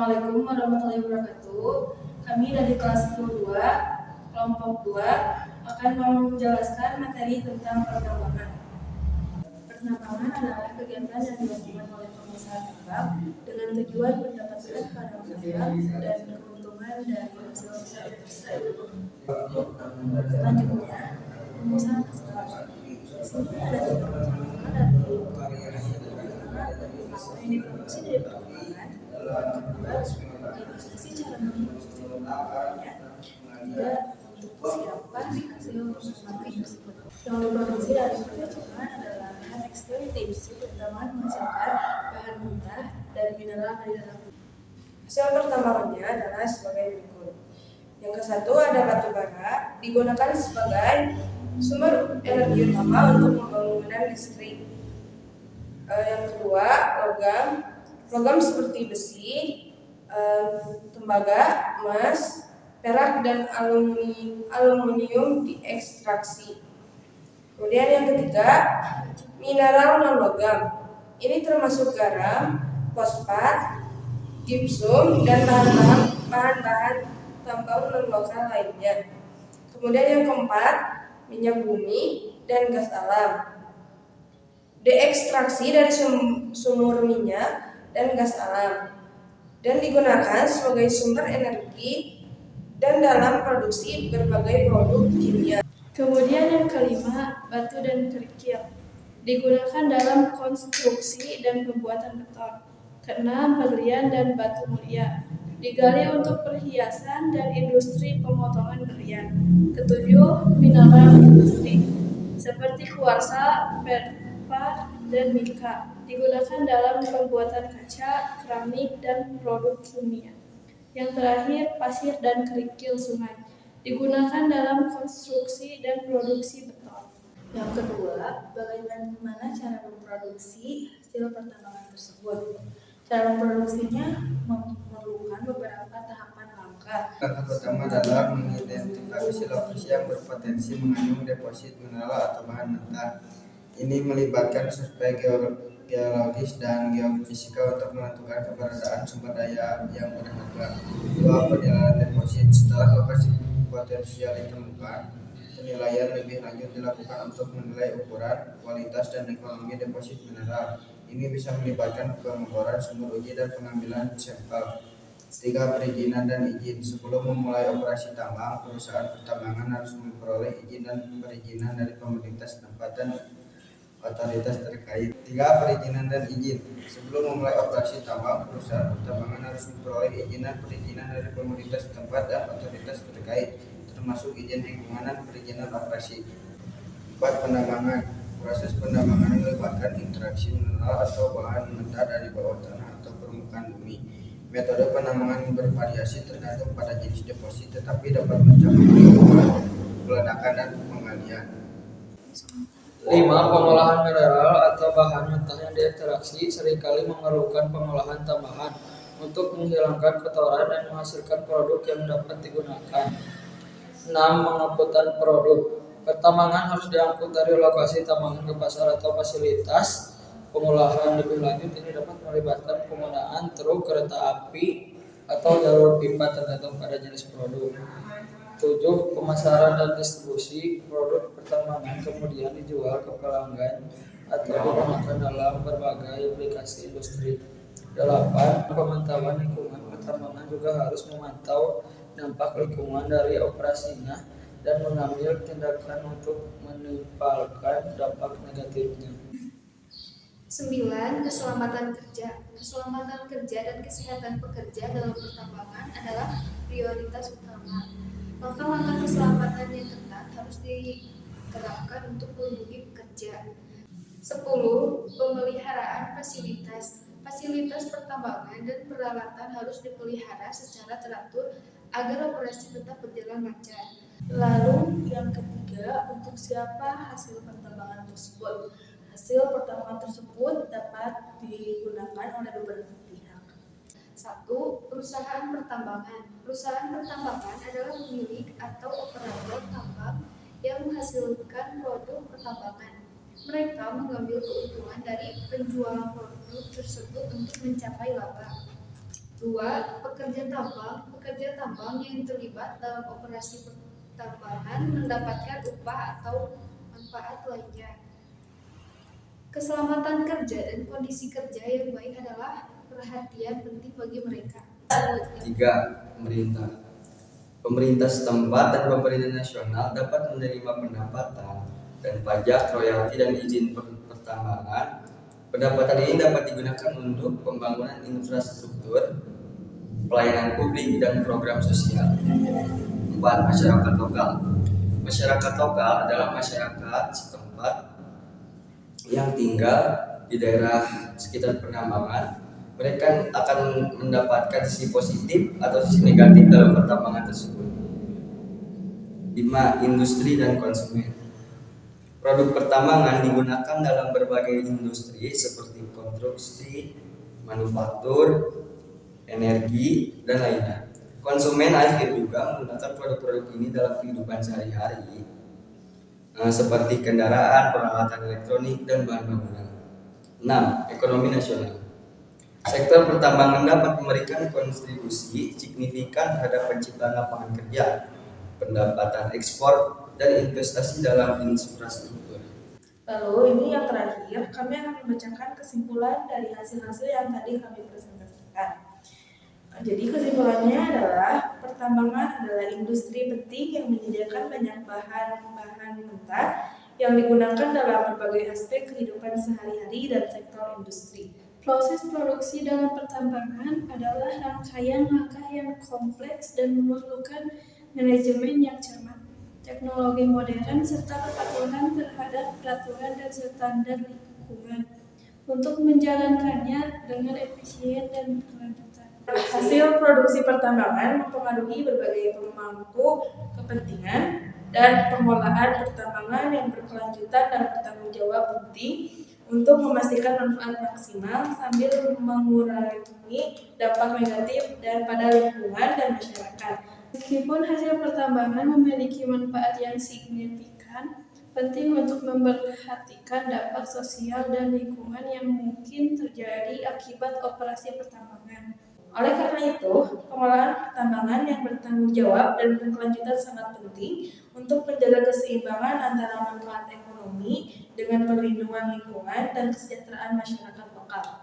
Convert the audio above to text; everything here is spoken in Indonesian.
Assalamualaikum warahmatullahi wabarakatuh. Kami dari kelas 22, kelompok 2, akan menjelaskan materi tentang pertambangan. Pertambangan adalah kegiatan yang dilakukan oleh pengusaha tambang dengan tujuan mendapatkan para penambang dan keuntungan dari hasil tersebut. Selanjutnya, pengusaha tambang. Di sini ada tiga pertambangan dan yang diproduksi dari pertambangan. Organisasi cara memproduksi pertambangannya, ketiga untuk kesiapan hasil pabrik tersebut. Yang diproduksi dari pertambangan adalah bahan ekstraktif, pertambangan menghasilkan bahan mentah dan mineral dari dalam. Hasil pertambangannya adalah sebagai berikut. Yang ke satu ada batu bara, digunakan sebagai sumber energi utama untuk pembangunan listrik. Yang kedua logam seperti besi, tembaga, emas, perak, dan aluminium diekstraksi. Kemudian yang ketiga, mineral non-logam. Ini termasuk garam, fosfat, gipsum, dan bahan-bahan tambang non-logam lainnya. Kemudian yang keempat, minyak bumi dan gas alam. Diekstraksi dari sumur minyak dan gas alam dan digunakan sebagai sumber energi dan dalam produksi berbagai produk kimia. Kemudian yang kelima, batu dan kerikil digunakan dalam konstruksi dan pembuatan beton. Keenam, berlian dan batu mulia digali untuk perhiasan dan industri pemotongan berlian. Ketujuh, mineral industri seperti kuarsa, petra, dan mika digunakan dalam pembuatan kaca, keramik, dan produk kimia. Yang terakhir, pasir dan kerikil sungai digunakan dalam konstruksi dan produksi beton. Yang kedua, bagaimana cara memproduksi hasil pertambangan tersebut? Cara memproduksinya memerlukan beberapa tahapan langkah. Langkah pertama adalah mengidentifikasi lokasi yang berpotensi mengandung deposit mineral atau bahan mentah. Ini melibatkan survei geologis dan geofisika untuk menentukan keberadaan sumber daya yang berharga. Dua, penilaian deposit. Setelah lokasi potensial ditemukan, penilaian lebih lanjut dilakukan untuk menilai ukuran, kualitas, dan ekonomi deposit mineral. Ini bisa melibatkan pengeboran, sumur uji, dan pengambilan sampel. Tiga, perizinan dan izin. Sebelum memulai operasi tambang, perusahaan pertambangan harus memperoleh izin dan perizinan dari pemerintah setempat dan otoritas terkait. Tiga, perizinan dan izin. Sebelum memulai operasi tambang, perusahaan pertambangan harus memperoleh izin dan perizinan dari pemerintah setempat dan otoritas terkait, termasuk izin lingkungan dan perizinan operasi. 4, penambangan. Proses penambangan melibatkan interaksi mineral atau bahan mentah dari bawah tanah atau permukaan bumi. Metode penambangan bervariasi tergantung pada jenis deposit, tetapi dapat mencakup peledakan dan penggalian. 5. Pengolahan mineral atau bahan mentah yang diekstraksi seringkali memerlukan pengolahan tambahan untuk menghilangkan kotoran dan menghasilkan produk yang dapat digunakan. 6. Pengangkutan produk. Pertambangan harus diangkut dari lokasi tambangan ke pasar atau fasilitas pengolahan. Lebih lanjut, ini dapat melibatkan penggunaan truk, kereta api, atau jalur pipa tergantung pada jenis produk. 7. Pemasaran dan distribusi. Produk pertambangan kemudian dijual ke pelanggan atau digunakan dalam berbagai aplikasi industri. 8. Pemantauan lingkungan. Pertambangan juga harus memantau dampak lingkungan dari operasinya dan mengambil tindakan untuk menimpalkan dampak negatifnya. 9. Keselamatan kerja. Keselamatan kerja dan kesehatan pekerja dalam pertambangan adalah prioritas utama. Langkah-langkah keselamatan yang ketat harus diterapkan untuk melindungi pekerja. 10. Pemeliharaan fasilitas. Fasilitas pertambangan dan peralatan harus dipelihara secara teratur agar operasi tetap berjalan lancar. Lalu yang ketiga, untuk siapa hasil pertambangan tersebut? Hasil pertambangan tersebut dapat digunakan oleh beberapa pihak. 1. Perusahaan pertambangan. Perusahaan pertambangan adalah pemilik atau operator tambang yang menghasilkan produk pertambangan. Mereka mengambil keuntungan dari penjualan produk tersebut untuk mencapai laba. 2. Pekerja tambang yang terlibat dalam operasi pertambangan mendapatkan upah atau manfaat lainnya. Keselamatan kerja dan kondisi kerja yang baik adalah perhatian penting bagi mereka. 3. Pemerintah. Pemerintah setempat dan pemerintah nasional dapat menerima pendapatan dan pajak, royalti, dan izin pertambangan. Pendapatan ini dapat digunakan untuk pembangunan infrastruktur, pelayanan publik, dan program sosial. 4. Masyarakat lokal. Masyarakat lokal adalah masyarakat setempat yang tinggal di daerah sekitar penambangan. Mereka akan mendapatkan sisi positif atau sisi negatif dalam pertambangan tersebut. 5. Industri dan konsumen. Produk pertambangan digunakan dalam berbagai industri seperti konstruksi, manufaktur, energi, dan lainnya. Konsumen akhir juga menggunakan produk-produk ini dalam kehidupan sehari-hari, seperti kendaraan, peralatan elektronik, dan bahan bangunan. 6. Ekonomi nasional. Sektor pertambangan dapat memberikan kontribusi signifikan terhadap penciptaan lapangan kerja, pendapatan ekspor, dan investasi dalam infrastruktur. Lalu ini yang terakhir, kami akan membacakan kesimpulan dari hasil-hasil yang tadi kami presentasikan. Jadi kesimpulannya adalah pertambangan adalah industri penting yang menyediakan banyak bahan mentah yang digunakan dalam berbagai aspek kehidupan sehari-hari dan sektor industri. Proses produksi dalam pertambangan adalah rangkaian langkah yang kompleks dan memerlukan manajemen yang cermat, teknologi modern, serta kepatuhan terhadap peraturan dan standar lingkungan untuk menjalankannya dengan efisien dan berkelanjutan. Hasil produksi pertambangan mempengaruhi berbagai pemangku kepentingan dan pengolahan pertambangan yang berkelanjutan dan bertanggung jawab penting untuk memastikan manfaat maksimal sambil mengurangi dampak negatif dan pada lingkungan dan masyarakat. Meskipun hasil pertambangan memiliki manfaat yang signifikan, penting untuk memperhatikan dampak sosial dan lingkungan yang mungkin terjadi akibat operasi pertambangan. Oleh karena itu, pengolahan pertambangan yang bertanggung jawab dan berkelanjutan sangat penting untuk menjaga keseimbangan antara manfaat ekonomi dengan perlindungan lingkungan dan kesejahteraan masyarakat lokal.